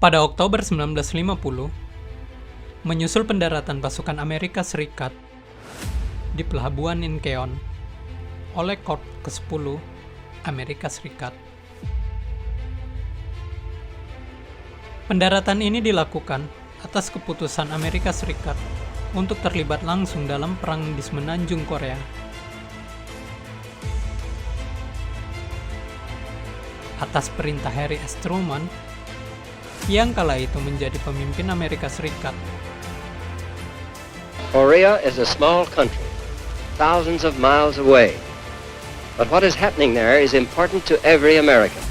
Pada Oktober 1950, menyusul pendaratan pasukan Amerika Serikat di pelabuhan Incheon oleh Korps ke-10 Amerika Serikat. Pendaratan ini dilakukan atas keputusan Amerika Serikat untuk terlibat langsung dalam perang di semenanjung Korea. Atas perintah Harry S. Truman, yang kala itu menjadi pemimpin Amerika Serikat. Korea is a small country, thousands of miles away. But what is happening there is important to every American.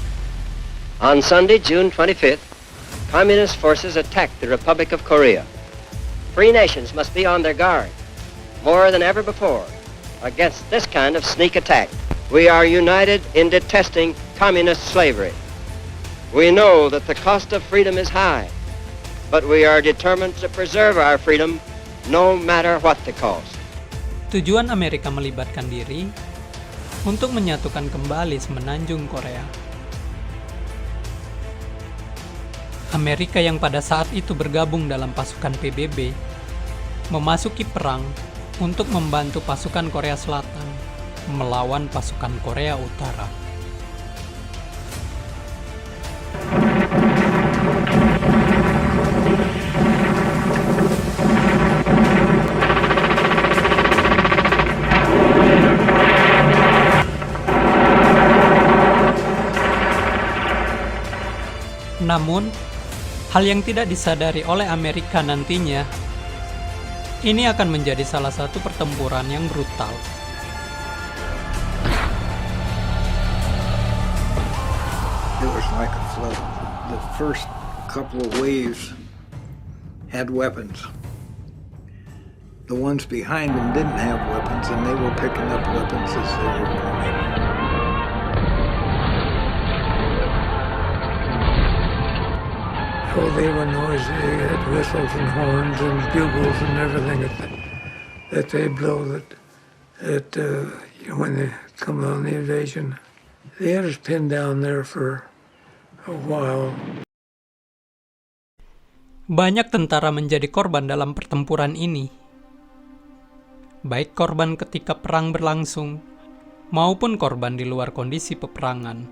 On Sunday, June 25th, Communist forces attacked the Republic of Korea. Free nations must be on their guard, more than ever before, against this kind of sneak attack. We are united in detesting communist slavery. We know that the cost of freedom is high, but we are determined to preserve our freedom no matter what the cost. Tujuan Amerika melibatkan diri untuk menyatukan kembali semenanjung Korea. Amerika yang pada saat itu bergabung dalam pasukan PBB memasuki perang untuk membantu pasukan Korea Selatan melawan pasukan Korea Utara. Namun, hal yang tidak disadari oleh Amerika nantinya, ini akan menjadi salah satu pertempuran yang brutal. It was like a flood. The first couple of waves had weapons. The ones behind them didn't have weapons, and they were picking up weapons as they were coming. Oh, they were noisy. They had whistles and horns and bugles and everything that they blow when they come on the invasion. They had us pinned down there for a while. Banyak tentara menjadi korban dalam pertempuran ini. Baik korban ketika perang berlangsung, maupun korban di luar kondisi peperangan.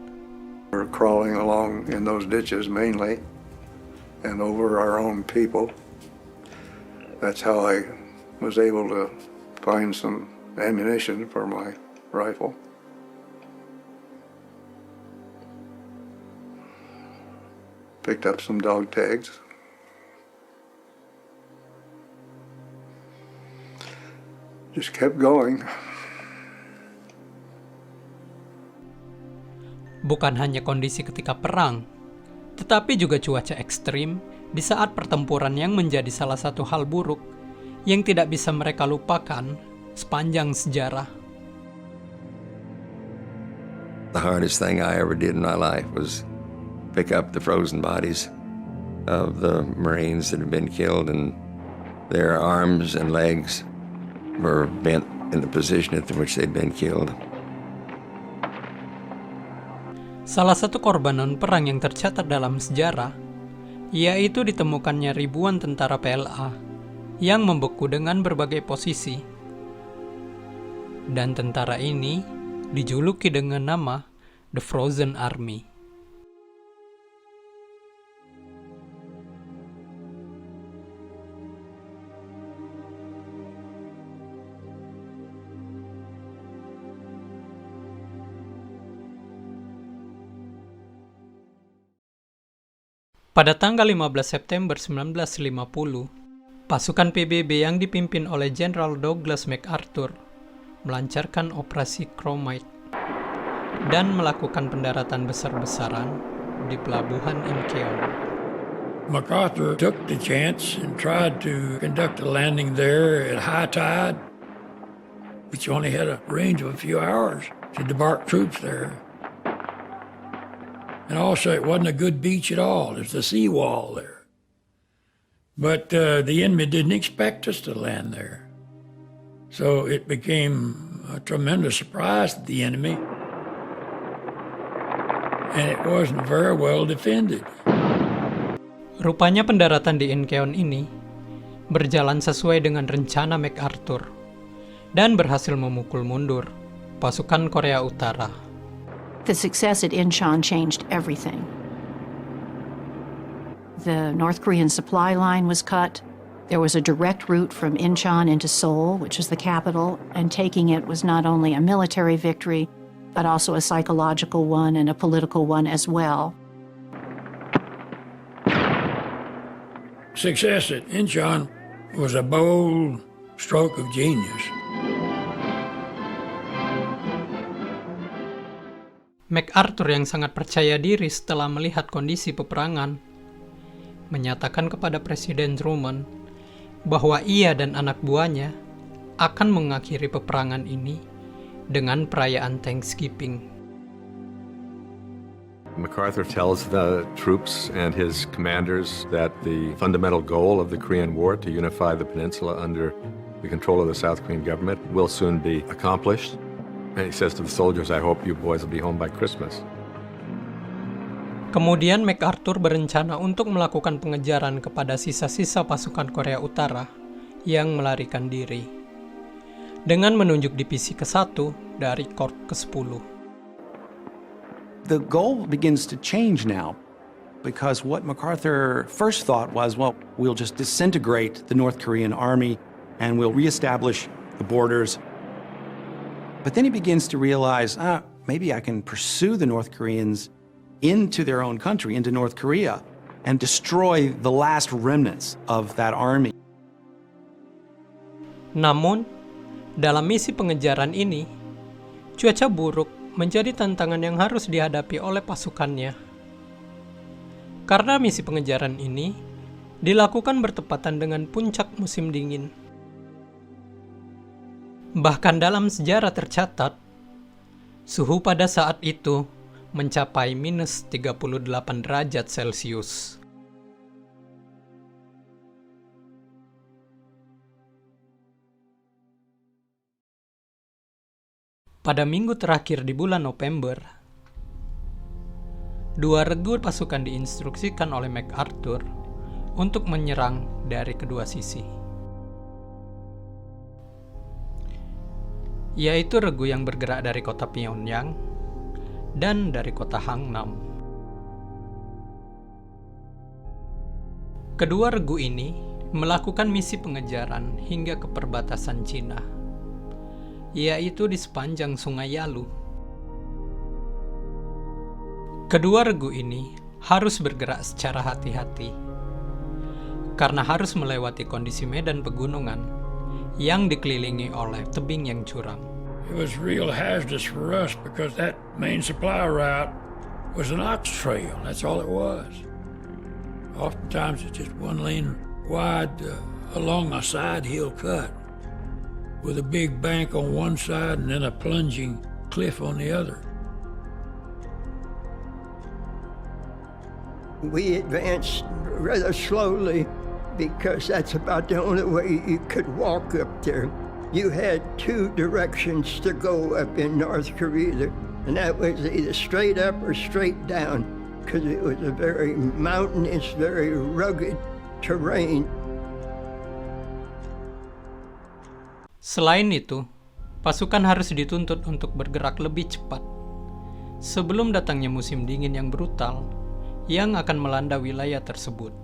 We're crawling along in those ditches mainly, and over our own people. That's how I was able to find some ammunition for my rifle. Picked up some dog tags. Just kept going. Bukan hanya kondisi ketika perang, tetapi juga cuaca ekstrim di saat pertempuran yang menjadi salah satu hal buruk yang tidak bisa mereka lupakan sepanjang sejarah. The hardest thing I ever did in my life was pick up the frozen bodies of the Marines that had been killed, and their arms and legs were bent in the position at which they'd been killed. Salah satu korban non-perang yang tercatat dalam sejarah, yaitu ditemukannya ribuan tentara PLA yang membeku dengan berbagai posisi. Dan tentara ini dijuluki dengan nama The Frozen Army. Pada tanggal 15 September 1950, pasukan PBB yang dipimpin oleh Jenderal Douglas MacArthur melancarkan operasi Chromite dan melakukan pendaratan besar-besaran di pelabuhan Incheon. MacArthur took the chance and tried to conduct a landing there at high tide, which only had a range of a few hours to debark troops there. And also, it wasn't a good beach at all. There's a seawall there. But the enemy didn't expect us to land there. So it became a tremendous surprise to the enemy. And it wasn't very well defended. Rupanya pendaratan di Incheon ini berjalan sesuai dengan rencana MacArthur dan berhasil memukul mundur pasukan Korea Utara. The success at Incheon changed everything. The North Korean supply line was cut. There was a direct route from Incheon into Seoul, which is the capital, and taking it was not only a military victory, but also a psychological one and a political one as well. Success at Incheon was a bold stroke of genius. MacArthur yang sangat percaya diri setelah melihat kondisi peperangan, menyatakan kepada Presiden Truman bahwa ia dan anak buahnya akan mengakhiri peperangan ini dengan perayaan Thanksgiving. MacArthur tells the troops and his commanders that the fundamental goal of the Korean War, to unify the peninsula under the control of the South Korean government, will soon be accomplished. And he says to the soldiers, I hope you boys will be home by Christmas. Kemudian MacArthur berencana untuk melakukan pengejaran kepada sisa-sisa pasukan Korea Utara yang melarikan diri, dengan menunjuk divisi ke-1 dari Korps ke-10. The goal begins to change now, because what MacArthur first thought was, well, we'll just disintegrate the North Korean army and we'll reestablish the borders. But then he begins to realize, maybe I can pursue the North Koreans into their own country, into North Korea, and destroy the last remnants of that army. Namun, dalam misi pengejaran ini, cuaca buruk menjadi tantangan yang harus dihadapi oleh pasukannya. Karena misi pengejaran ini dilakukan bertepatan dengan puncak musim dingin. Bahkan dalam sejarah tercatat, suhu pada saat itu mencapai minus 38 derajat Celcius. Pada minggu terakhir di bulan November, 2 regu pasukan diinstruksikan oleh MacArthur untuk menyerang dari kedua sisi, yaitu regu yang bergerak dari kota Pyongyang dan dari kota Hangnam. Kedua regu ini melakukan misi pengejaran hingga ke perbatasan Cina, yaitu di sepanjang Sungai Yalu. Kedua regu ini harus bergerak secara hati-hati, karena harus melewati kondisi medan pegunungan yang dikelilingi oleh tebing yang curam. It was real hazardous for us because that main supply route was an ox trail. That's all it was. Oftentimes it's just one lane wide along a side hill cut with a big bank on one side and then a plunging cliff on the other. We advanced rather slowly because that's about the only way you could walk up there. You had 2 directions to go up in North Korea, and that was either straight up or straight down, because it was a very mountainous, very rugged terrain. Selain itu, pasukan harus dituntut untuk bergerak lebih cepat sebelum datangnya musim dingin yang brutal yang akan melanda wilayah tersebut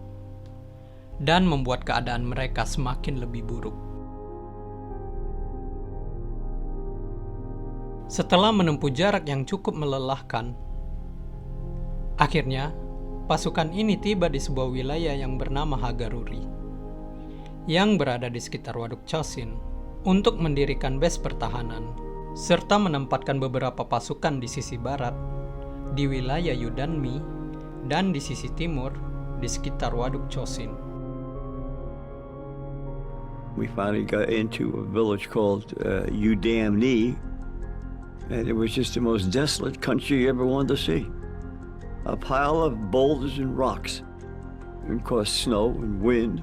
dan membuat keadaan mereka semakin lebih buruk. Setelah menempuh jarak yang cukup melelahkan, akhirnya pasukan ini tiba di sebuah wilayah yang bernama Hagaruri, yang berada di sekitar Waduk Chosin, untuk mendirikan base pertahanan, serta menempatkan beberapa pasukan di sisi barat, di wilayah Yudanmi, dan di sisi timur, di sekitar Waduk Chosin. We finally got into a village called Udamni, and it was just the most desolate country you ever wanted to see. A pile of boulders and rocks, and of course snow and wind.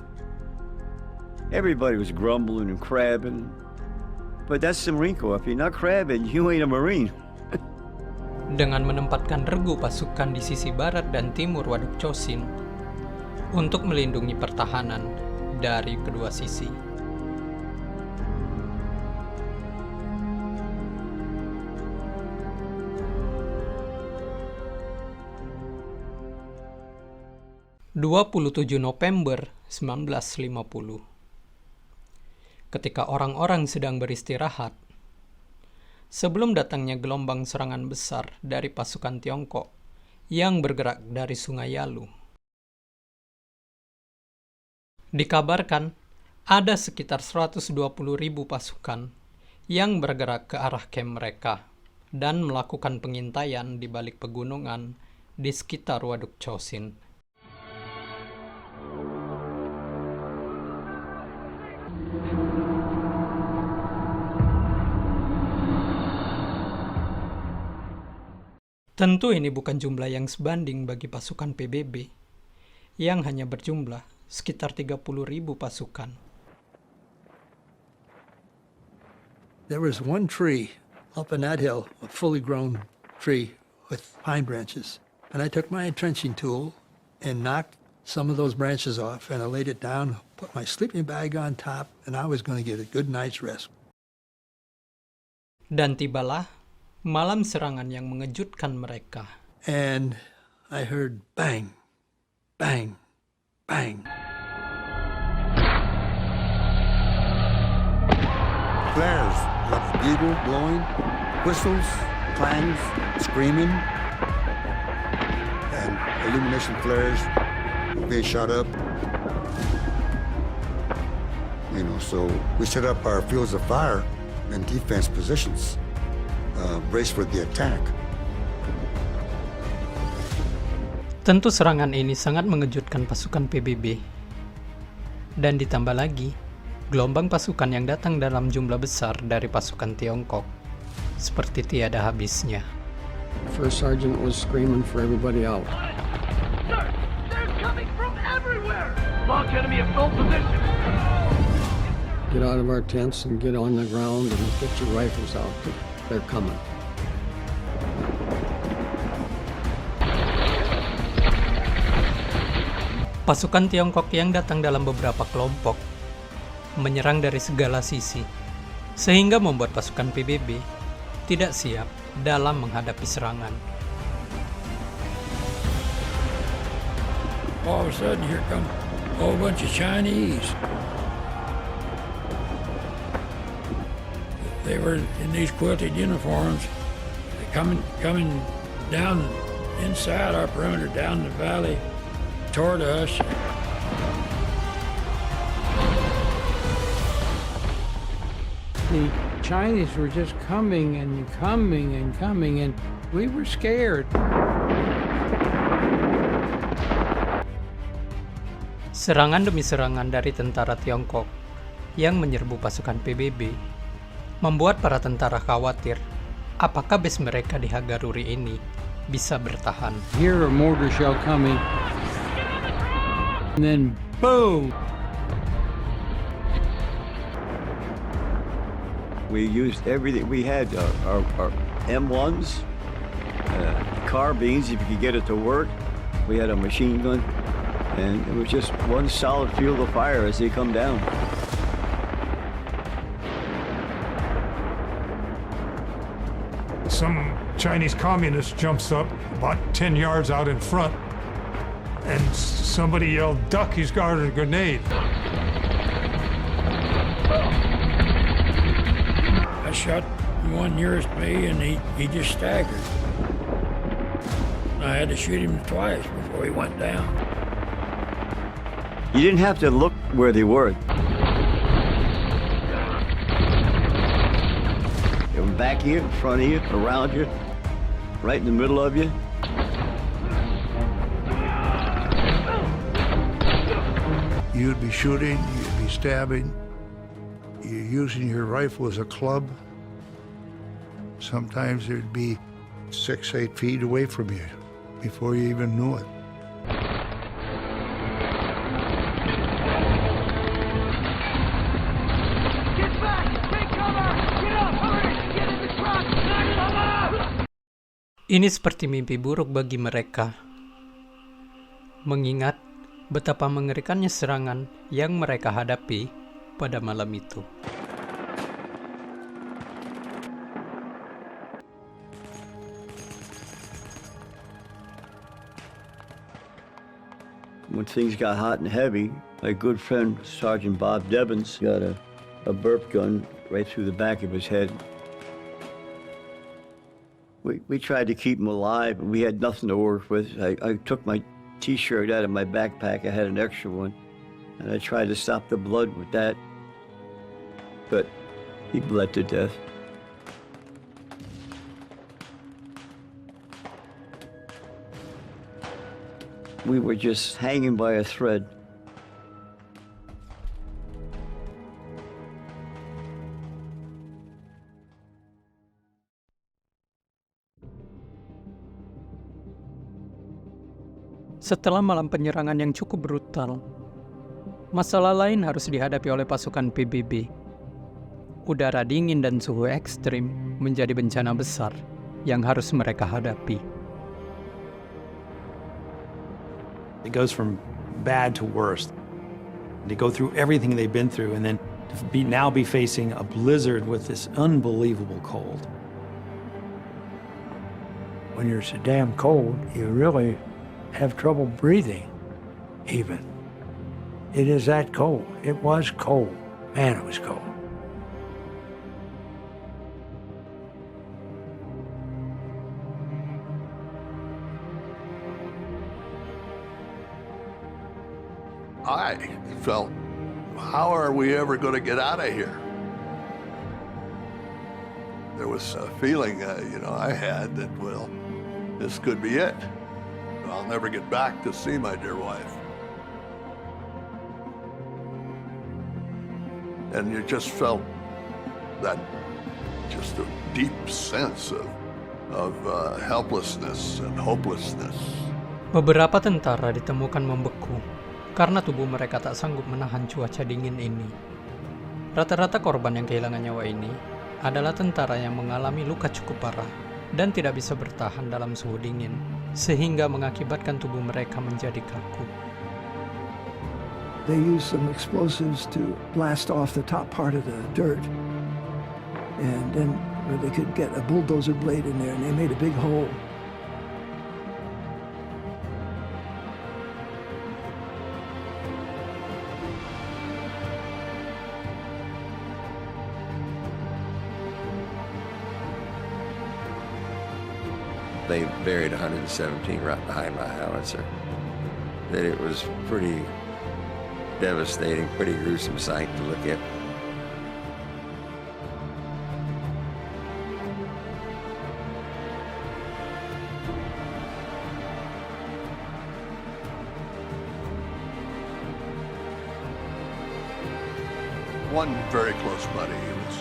Everybody was grumbling and crabbing, but that's the Marine Corps. If you're not crabbing, you ain't a Marine. Dengan menempatkan regu pasukan di sisi barat dan timur Waduk Chosin, untuk melindungi pertahanan dari kedua sisi. November 1950. Ketika orang-orang sedang beristirahat, sebelum datangnya gelombang serangan besar dari pasukan Tiongkok yang bergerak dari Sungai Yalu. Dikabarkan ada sekitar 120.000 pasukan yang bergerak ke arah kamp mereka dan melakukan pengintaian di balik pegunungan di sekitar Waduk Chosin. Tentu ini bukan jumlah yang sebanding bagi pasukan PBB yang hanya berjumlah sekitar 30.000 pasukan. There was one tree up in that hill, a fully grown tree with pine branches. And I took my entrenching tool and knocked some of those branches off, and I laid it down, put my sleeping bag on top, and I was going to get a good night's rest. Dan tibalah malam serangan yang mengejutkan mereka. And I heard bang, bang, bang. Flares, like a bugle blowing, whistles, clangs, screaming, and illumination flares being shot up. So we set up our fields of fire and defense positions. Brace for the attack. Tentu serangan ini sangat mengejutkan pasukan PBB. Dan ditambah lagi, gelombang pasukan yang datang dalam jumlah besar dari pasukan Tiongkok seperti tiada habisnya. First sergeant was screaming for everybody out. Sir, they're coming from everywhere. Lock enemy at full position. Get out of our tents and get on the ground and get your rifles out. They're coming. Pasukan Tiongkok yang datang dalam beberapa kelompok menyerang dari segala sisi, sehingga membuat pasukan PBB tidak siap dalam menghadapi serangan. All of a sudden, here come a whole bunch of Chinese. They were in these quilted uniforms, coming down inside our perimeter, down the valley, toward us. The Chinese were just coming and coming and coming, and we were scared. Serangan demi serangan dari tentara Tiongkok yang menyerbu pasukan PBB membuat para tentara khawatir apakah base mereka di Hagaruri ini bisa bertahan. Hear a mortar shell coming, and then boom! We used everything. We had our M1s, carbines, if you could get it to work. We had a machine gun, and it was just one solid field of fire as they come down. Some Chinese communist jumps up about 10 yards out in front, and somebody yelled, "Duck, he's got a grenade." I shot the one nearest me, and he just staggered. I had to shoot him twice before he went down. You didn't have to look where they were. They were back here, in front of you, around you, right in the middle of you. You'd be shooting, you'd be stabbing, you're using your rifle as a club. Sometimes it'd be 6-8 feet away from you before you even knew it. Get back! Take cover! Get up! Hurry! Get in the truck! Knock them out! Ini seperti mimpi buruk bagi mereka, mengingat betapa mengerikannya serangan yang mereka hadapi pada malam itu. When things got hot and heavy, my good friend Sergeant Bob Devens got a burp gun right through the back of his head. We tried to keep him alive, but we had nothing to work with. I took my T-shirt out of my backpack. I had an extra one, and I tried to stop the blood with that, but he bled to death. We were just hanging by a thread. Setelah malam penyerangan yang cukup brutal, masalah lain harus dihadapi oleh pasukan PBB. Udara dingin dan suhu ekstrim menjadi bencana besar yang harus mereka hadapi. It goes from bad to worse. They go through everything they've been through, and then to now be facing a blizzard with this unbelievable cold. When you're so damn cold, you really have trouble breathing, even. It is that cold. It was cold. Man, it was cold. I felt, how are we ever going to get out of here? There was a feeling, I had that, well, this could be it. I'll never get back to see my dear wife. And you just felt that, just a deep sense of helplessness and hopelessness. Beberapa tentara ditemukan membeku karena tubuh mereka tak sanggup menahan cuaca dingin ini. Rata-rata korban yang kehilangan nyawa ini adalah tentara yang mengalami luka cukup parah dan tidak bisa bertahan dalam suhu dingin, sehingga mengakibatkan tubuh mereka menjadi kaku. They used some explosives to blast off the top part of the dirt, and then they could get a bulldozer blade in there, and they made a big hole. They buried 117 right behind my howitzer. That it was pretty devastating, pretty gruesome sight to look at. One very close buddy, he was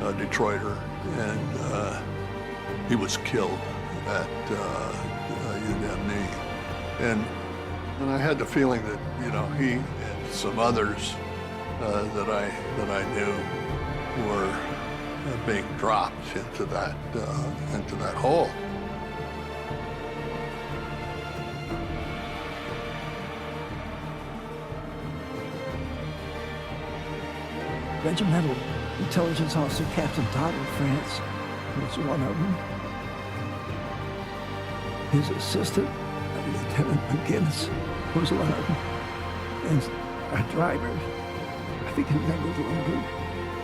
a Detroiter, and he was killed at UDME. And I had the feeling that, he and some others that I knew were being dropped into that hole. Regimental Intelligence Officer Captain Todd of France was one of them. His assistant, Lieutenant McGinnis, was one of them. And our driver, I think his name was Lumber,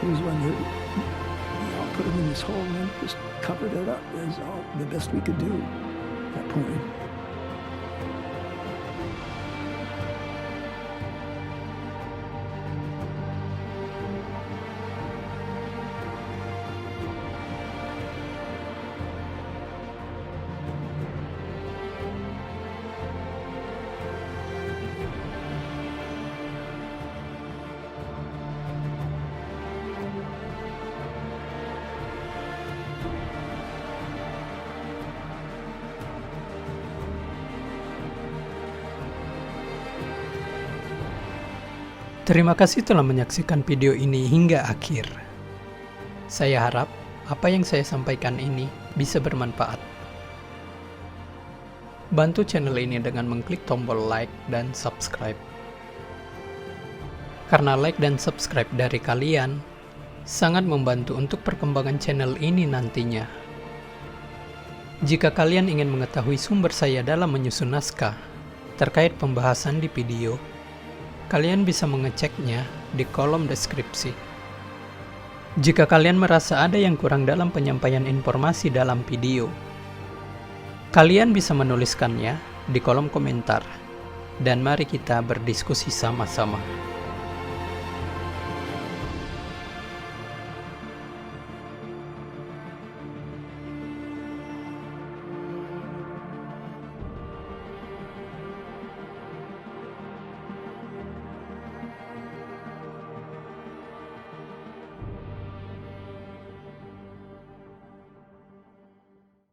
he was one who, we all put him in this hole and then just covered it up. That's all the best we could do at that point. Terima kasih telah menyaksikan video ini hingga akhir. Saya harap apa yang saya sampaikan ini bisa bermanfaat. Bantu channel ini dengan mengklik tombol like dan subscribe. Karena like dan subscribe dari kalian sangat membantu untuk perkembangan channel ini nantinya. Jika kalian ingin mengetahui sumber saya dalam menyusun naskah terkait pembahasan di video, kalian bisa mengeceknya di kolom deskripsi. Jika kalian merasa ada yang kurang dalam penyampaian informasi dalam video, kalian bisa menuliskannya di kolom komentar, dan mari kita berdiskusi sama-sama.